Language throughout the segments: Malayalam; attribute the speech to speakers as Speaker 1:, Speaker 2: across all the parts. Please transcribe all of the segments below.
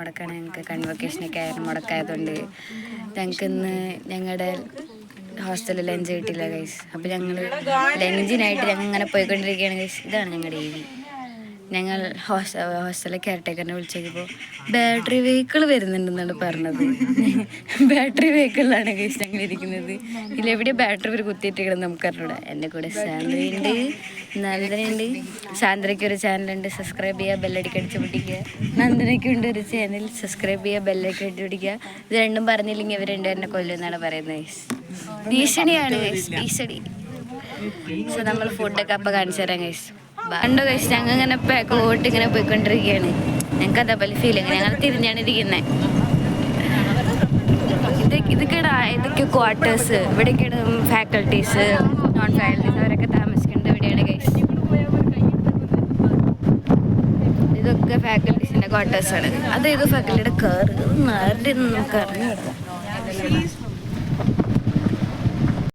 Speaker 1: മുടക്കാണ്. ഞങ്ങൾക്ക് കൺവൊക്കേഷനൊക്കെ ആയാലും മുടക്കായതുകൊണ്ട് ഞങ്ങൾക്ക് ഇന്ന് ഞങ്ങളുടെ ഹോസ്റ്റലിൽ ലഞ്ച് കിട്ടില്ല ഗൈസ്. അപ്പോൾ ഞങ്ങൾ ലഞ്ചിനായിട്ട് ഞങ്ങൾ ഇങ്ങനെ പോയിക്കൊണ്ടിരിക്കുകയാണ് ഗൈസ്. ഇതാണ് ഞങ്ങളുടെ ഏവി. ഞങ്ങൾ ഹോസ്റ്റലിലെ കെയർടേക്കറിനെ വിളിച്ചപ്പോൾ ബാറ്ററി വെഹിക്കിൾ വരുന്നുണ്ടെന്നാണ് പറഞ്ഞത്. ബാറ്ററി വെഹിക്കിളിലാണ് ഗൈസ് ഞങ്ങൾ ഇരിക്കുന്നത്. ഇതിലെവിടെ ബാറ്ററി ഒരു കുത്തിയിട്ടിരിക്കണം നമുക്കറിഞ്ഞൂടെ. എൻ്റെ കൂടെ സാന്ദ്രയുണ്ട്, നന്ദനയുണ്ട്. സാന്ദ്രയ്ക്ക് ഒരു ചാനലുണ്ട്, സബ്സ്ക്രൈബ് ചെയ്യുക, ബെല്ലടിക്ക് അടിച്ച് പിടിക്കുക. നന്ദനയ്ക്കുണ്ട് ഒരു ചാനൽ, സബ്സ്ക്രൈബ് ചെയ്യുക, ബെല്ലടിക്ക് അടിച്ച് പിടിക്കുക. ഇത് രണ്ടും പറഞ്ഞില്ലെങ്കിൽ ഇവർ രണ്ടും എന്നെ കൊല്ലുമെന്നാണ് പറയുന്നത് ഗൈസ്. ഭീഷണിയാണ് ഗൈസ്, ഭീഷണി. സോ നമ്മൾ ഫുഡൊക്കെ അപ്പം കാണിച്ചു തരാം ഗൈസ്. കണ്ടോ ഗൈസ്, ഞങ്ങൾ ഇങ്ങനെ പാക്കോട്ട് ഇങ്ങനെ പോയിക്കൊണ്ടിരിക്കുകയാണ്. ഞങ്ങൾക്ക് അതേപോലെ ഫീലിങ്. ഞങ്ങൾ തിരിഞ്ഞാണ് ഇരിക്കുന്നത്. ഇതൊക്കെ ക്വാർട്ടേഴ്സ്. ഇവിടെയൊക്കെയാണ് ഫാക്കൽറ്റീസ്, നോൺ ഫാക്കൽറ്റീസ് അവരൊക്കെ താമസിക്കുന്നത് ഇവിടെയാണ് ഗൈസ്. ഇതൊക്കെ ഫാക്കൽറ്റീസിൻ്റെ ക്വാർട്ടേഴ്സാണ്. അതേത് ഫാക്കൽറ്റിയുടെ കാറ് നേരത്തെ നമുക്ക് അറിഞ്ഞു.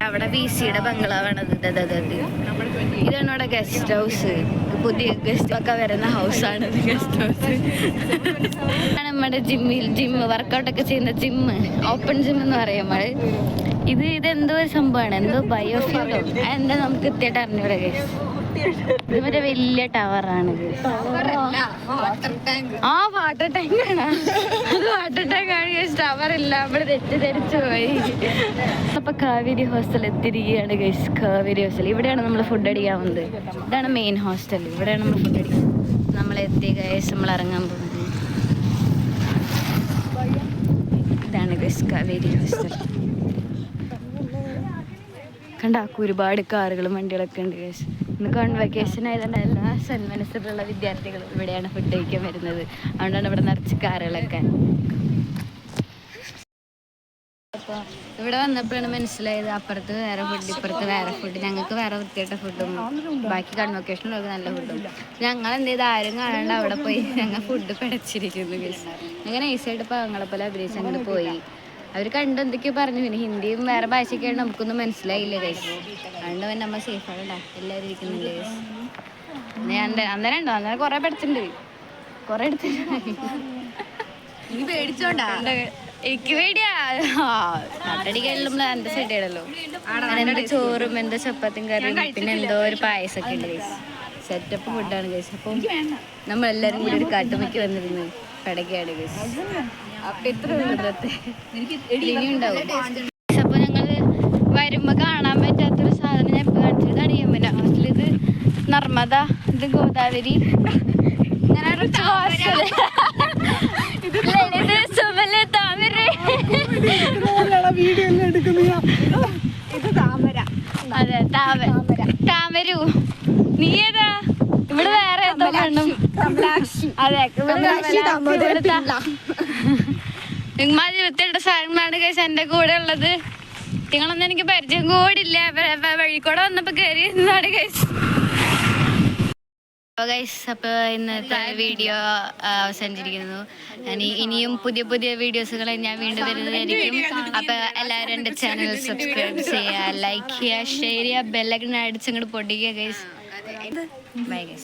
Speaker 1: അവിടെ VCയുടെ ബംഗ്ലാവാണത്. ഇതാണ് അവിടെ ഗസ്റ്റ് ഹൗസ്. പുതിയ ഗസ്റ്റ് ഒക്കെ വരുന്ന ഹൗസാണ് ഗസ്റ്റ് ഹൗസ്. നമ്മുടെ ജിം വർക്കൗട്ടൊക്കെ ചെയ്യുന്ന ഓപ്പൺ ജിം എന്ന് പറയും നമ്മൾ. ഇതെന്തോ ഒരു സംഭവമാണ്, എന്തോ ബയോഫ്യൂലോ എന്താ നമുക്ക് കൃത്യമായിട്ട് അറിഞ്ഞൂടെ ഗൈസ്. ഇത് മറ്റേ വലിയ ടവറാണ്. ആ വാട്ടർ ടാങ്ക് ആണ്. അത് വാട്ടർ ടാങ്ക് ആണ് ഗൈസ്, ടവർ ഇല്ല. അവിടെ തെറ്റിദ്ധരിച്ചു പോയി. അപ്പൊ കാവേരി ഹോസ്റ്റൽ എത്തിരിക്കുകയാണ് ഗൈസ്. കാവേരി ഹോസ്റ്റൽ ഇവിടെയാണ് നമ്മൾ ഫുഡ് അടിക്കാൻ വന്നത്. ഇതാണ് മെയിൻ ഹോസ്റ്റൽ. ഇവിടെയാണ് നമ്മൾ ഫുഡ് അടിക്കാൻ. നമ്മൾ എത്തി ഗൈസ്, നമ്മൾ ഇറങ്ങാൻ പോകുന്നത്. ഇതാണ് ഗൈസ് കാവേരി ഹോസ്റ്റൽ. കണ്ടാക്കും ഒരുപാട് കാറുകളും വണ്ടികളൊക്കെ ഉണ്ട് ഗൈസ്. ഇന്ന് കോൺവെക്കേഷൻ ആയതുകൊണ്ട് എല്ലാ സന്മനസ്സിലുള്ള വിദ്യാർത്ഥികളും ഇവിടെയാണ് ഫുഡ് കഴിക്കാൻ വരുന്നത്. അതുകൊണ്ടാണ് ഇവിടെ നിറച്ച് കാറുകളൊക്കെ. അപ്പോൾ ഇവിടെ വന്നപ്പോഴാണ് മനസ്സിലായത് അപ്പുറത്ത് വേറെ ഫുഡ്, ഇപ്പുറത്ത് വേറെ ഫുഡ്. ഞങ്ങൾക്ക് വേറെ വൃത്തിയായിട്ട ഫുഡും ബാക്കി കൺവൊക്കേഷനിലൊക്കെ നല്ല ഫുഡും. ഞങ്ങൾ എന്ത് ചെയ്ത് ആരും കാണാണ്ട് അവിടെ പോയി ഞങ്ങൾ ഫുഡ് പിടച്ചിരിക്കുന്നു ഗൈസ്. അങ്ങനെ നൈസായിട്ട് ഇപ്പോൾ ഞങ്ങളെ പോലെ അഭിനയിച്ച് അങ്ങനെ പോയി. അവർ കണ്ട് എന്തൊക്കെയോ പറഞ്ഞു. പിന്നെ ഹിന്ദിയും വേറെ ഭാഷയൊക്കെയാണ്, നമുക്കൊന്നും മനസ്സിലായില്ല ഗൈസ്. അതുകൊണ്ട് പിന്നെ നമ്മൾ സേഫാണ് കേട്ടോ. എല്ലാവരും ഇരിക്കുന്നുണ്ട് ഗൈസ്. അന്നേരം ഉണ്ടോ, അന്നേരം കുറേ പഠിച്ചിട്ടുണ്ട്, കുറേ എടുത്തിട്ടുണ്ട്. നീ പേടിച്ചോണ്ടാ? എനിക്ക് പേടിയാ. കട്ടടിക്കെല്ലാം നമ്മൾ എൻ്റെ സൈഡാണല്ലോ. അങ്ങനെ ചോറും എന്തോ ചപ്പാത്തിയും കറിയും പിന്നെ എന്തോ ഒരു പായസമൊക്കെ ഉണ്ട് ഗൈസ്. സെറ്റപ്പ് ഫുഡാണ് ഗൈസ്. അപ്പം നമ്മളെല്ലാവരും കൂടി ഒരു കാട്ടുമയ്ക്ക് വന്നിരുന്നു പടക്കാണ് ഗൈസ്. അപ്പൊ ഇത്ര ഇനിയുണ്ടാവും. അപ്പൊ ഞങ്ങള് വരുമ്പോ കാണാൻ പറ്റാത്തൊരു സാധനം ഞാൻ ഇപ്പൊ കാണിച്ചത് അടിയമ്മന ഹോസ്റ്റൽ. ഇത് നർമ്മദ, ഇത് ഗോദാവരി. അതെ താമരു. നീ ഏതാ? ഇവിടെ വേറെ ഏതോ കാണും. അതെ ഇമാതിരി വൃത്തിയുടെ സാധനങ്ങളാണ് ഗൈസ് എൻ്റെ കൂടെ ഉള്ളത്. നിങ്ങളൊന്നും എനിക്ക് പരിചയം കൂടില്ല. വഴിക്കൂടെ വന്നപ്പോ കയറി ഇരുന്നതാണ് ഗൈസ്. അപ്പോൾ ഇന്നത്തെ വീഡിയോ അവസാനിച്ചിരിക്കുന്നു. ഇനിയും പുതിയ പുതിയ വീഡിയോസുകൾ ഞാൻ വീണ്ടും വരുന്നതായിരിക്കും. അപ്പോൾ എല്ലാവരും എൻ്റെ ചാനൽ സബ്സ്ക്രൈബ് ചെയ്യുക, ലൈക്ക് ചെയ്യുക, ഷെയർ ചെയ്യുക, ബെല്ലൈക്കൺ അടിച്ചങ്ങോട്ട് പൊട്ടിക്കുക ഗൈസ്. Bye guys.